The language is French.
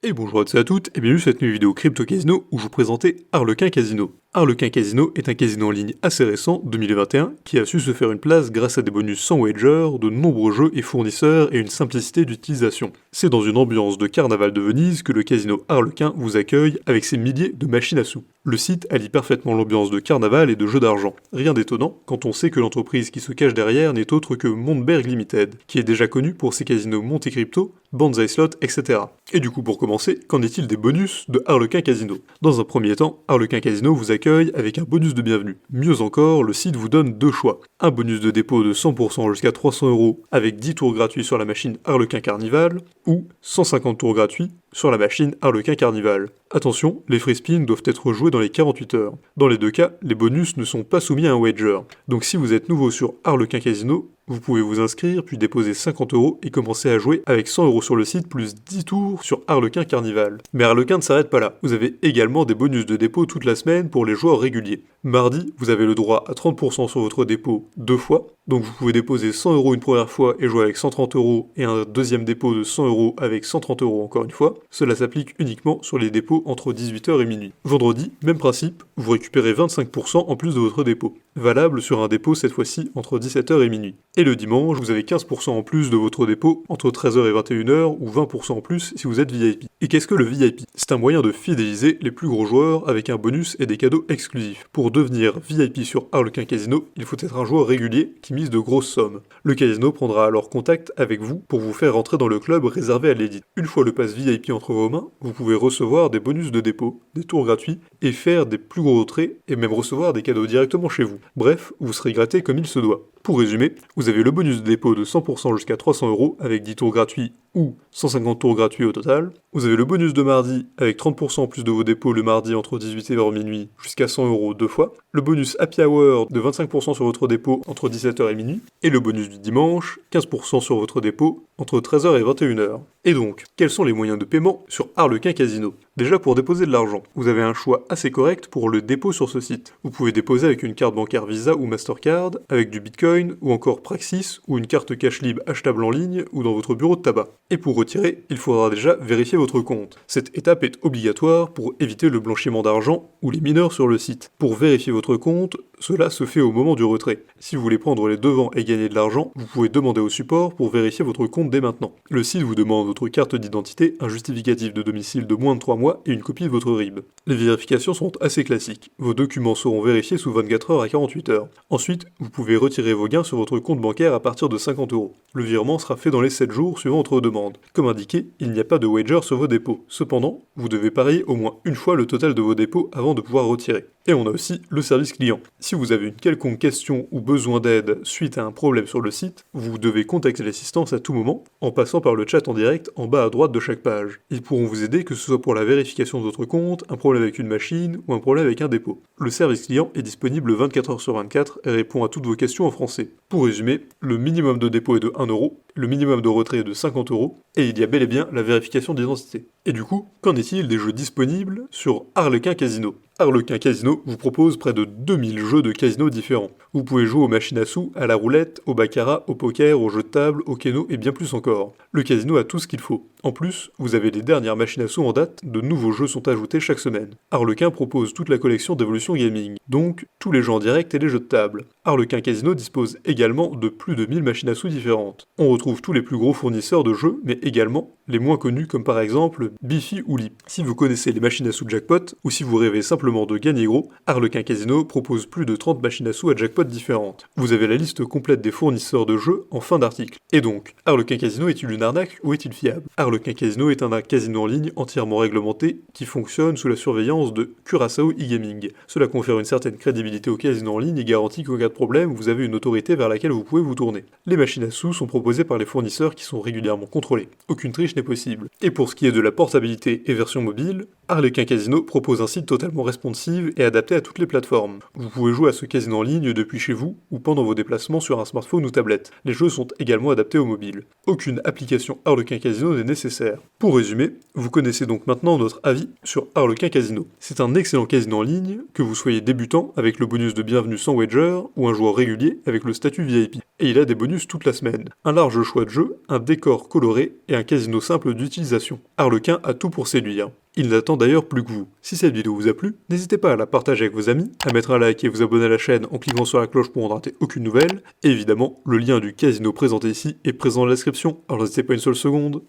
Et bonjour à tous et à toutes, et bienvenue sur cette nouvelle vidéo Crypto Casino où je vous présentais Harlequin Casino. Harlequin Casino est un casino en ligne assez récent, 2021, qui a su se faire une place grâce à des bonus sans wager, de nombreux jeux et fournisseurs et une simplicité d'utilisation. C'est dans une ambiance de carnaval de Venise que le casino Harlequin vous accueille avec ses milliers de machines à sous. Le site allie parfaitement l'ambiance de carnaval et de jeux d'argent. Rien d'étonnant quand on sait que l'entreprise qui se cache derrière n'est autre que Montberg Limited, qui est déjà connu pour ses casinos Monte Crypto, Banzai Slot, etc. Et du coup, pour commencer, qu'en est-il des bonus de Harlequin Casino? Dans un premier temps, Harlequin Casino vous accueille avec un bonus de bienvenue. Mieux encore, le site vous donne deux choix. Un bonus de dépôt de 100% jusqu'à 300€ avec 10 tours gratuits sur la machine Harlequin Carnival, ou 150 tours gratuits sur la machine Harlequin Carnival. Attention, les free spins doivent être joués dans les 48 heures. Dans les deux cas, les bonus ne sont pas soumis à un wager. Donc si vous êtes nouveau sur Harlequin Casino, vous pouvez vous inscrire puis déposer 50€ et commencer à jouer avec 100€ sur le site plus 10 tours sur Harlequin Carnival. Mais Harlequin ne s'arrête pas là. Vous avez également des bonus de dépôt toute la semaine pour les joueurs réguliers. Mardi, vous avez le droit à 30% sur votre dépôt deux fois. Donc vous pouvez déposer 100€ une première fois et jouer avec 130€ et un deuxième dépôt de 100€ avec 130€ encore une fois. Cela s'applique uniquement sur les dépôts entre 18h et minuit. Vendredi, même principe, vous récupérez 25% en plus de votre dépôt. Valable sur un dépôt cette fois-ci entre 17h et minuit. Et le dimanche, vous avez 15% en plus de votre dépôt entre 13h et 21h ou 20% en plus si vous êtes VIP. Et qu'est-ce que le VIP? C'est un moyen de fidéliser les plus gros joueurs avec un bonus et des cadeaux exclusifs. Pour devenir VIP sur Harlequin Casino, il faut être un joueur régulier qui mise de grosses sommes. Le casino prendra alors contact avec vous pour vous faire rentrer dans le club réservé à l'élite. Une fois le pass VIP entre vos mains, vous pouvez recevoir des bonus de dépôt, des tours gratuits et faire des plus gros traits et même recevoir des cadeaux directement chez vous. Bref, vous serez gratté comme il se doit. Pour résumer, vous avez le bonus de dépôt de 100% jusqu'à 300€ avec 10 tours gratuits ou 150 tours gratuits au total. Vous avez le bonus de mardi avec 30% en plus de vos dépôts le mardi entre 18h et minuit jusqu'à 100€ deux fois. Le bonus Happy Hour de 25% sur votre dépôt entre 17h et minuit. Et le bonus du dimanche, 15% sur votre dépôt entre 13h et 21h. Et donc, quels sont les moyens de paiement sur Harlequin Casino? Déjà pour déposer de l'argent, vous avez un choix assez correct pour le dépôt sur ce site. Vous pouvez déposer avec une carte bancaire Visa ou Mastercard, avec du Bitcoin ou encore Praxis ou une carte cash libre achetable en ligne ou dans votre bureau de tabac. Et pour retirer, il faudra déjà vérifier votre compte. Cette étape est obligatoire pour éviter le blanchiment d'argent ou les mineurs sur le site. Pour vérifier votre compte, cela se fait au moment du retrait. Si vous voulez prendre les devants et gagner de l'argent, vous pouvez demander au support pour vérifier votre compte dès maintenant. Le site vous demande votre carte d'identité, un justificatif de domicile de moins de 3 mois et une copie de votre RIB. Les vérifications sont assez classiques. Vos documents seront vérifiés sous 24 heures à 48 heures. Ensuite, vous pouvez retirer vos gains sur votre compte bancaire à partir de 50€. Le virement sera fait dans les 7 jours suivant votre demande. Comme indiqué, il n'y a pas de wager sur vos dépôts. Cependant, vous devez parier au moins une fois le total de vos dépôts avant de pouvoir retirer. Et on a aussi le service client. Si vous avez une quelconque question ou besoin d'aide suite à un problème sur le site, vous devez contacter l'assistance à tout moment en passant par le chat en direct en bas à droite de chaque page. Ils pourront vous aider que ce soit pour la vérification de votre compte, un problème avec une machine ou un problème avec un dépôt. Le service client est disponible 24h sur 24 et répond à toutes vos questions en français. Pour résumer, le minimum de dépôt est de 1€, le minimum de retrait est de 50€ et il y a bel et bien la vérification d'identité. Et du coup, qu'en est-il des jeux disponibles sur Harlequin Casino? Harlequin Casino vous propose près de 2000 jeux de casino différents. Vous pouvez jouer aux machines à sous, à la roulette, au baccarat, au poker, aux jeux de table, au keno et bien plus encore. Le casino a tout ce qu'il faut. En plus, vous avez les dernières machines à sous en date, de nouveaux jeux sont ajoutés chaque semaine. Harlequin propose toute la collection d'Evolution Gaming, donc tous les jeux en direct et les jeux de table. Harlequin Casino dispose également de plus de 1000 machines à sous différentes. On retrouve tous les plus gros fournisseurs de jeux, mais également les moins connus comme par exemple Bifi ou Lip. Si vous connaissez les machines à sous jackpot, ou si vous rêvez simplement de gagner gros, Harlequin Casino propose plus de 30 machines à sous à jackpot différentes. Vous avez la liste complète des fournisseurs de jeux en fin d'article. Et donc, Harlequin Casino est-il une arnaque ou est-il fiable? Harlequin Casino est un casino en ligne entièrement réglementé qui fonctionne sous la surveillance de Curaçao e-Gaming. Cela confère une certaine crédibilité au casino en ligne et garantit qu'en cas de problème, vous avez une autorité vers laquelle vous pouvez vous tourner. Les machines à sous sont proposées par les fournisseurs qui sont régulièrement contrôlés. Aucune triche n'est possible. Et pour ce qui est de la portabilité et version mobile, Harlequin Casino propose un site totalement responsive et adapté à toutes les plateformes. Vous pouvez jouer à ce casino en ligne depuis chez vous ou pendant vos déplacements sur un smartphone ou tablette. Les jeux sont également adaptés au mobile. Aucune application Harlequin Casino n'est nécessaire. Pour résumer, vous connaissez donc maintenant notre avis sur Harlequin Casino. C'est un excellent casino en ligne, que vous soyez débutant avec le bonus de bienvenue sans wager ou un joueur régulier avec le statut VIP. Et il a des bonus toute la semaine. Un large choix de jeux, un décor coloré et un casino simple d'utilisation. Harlequin a tout pour séduire. Il n'attend d'ailleurs plus que vous. Si cette vidéo vous a plu, n'hésitez pas à la partager avec vos amis, à mettre un like et vous abonner à la chaîne en cliquant sur la cloche pour ne rater aucune nouvelle. Et évidemment, le lien du casino présenté ici est présent dans la description, alors n'hésitez pas une seule seconde.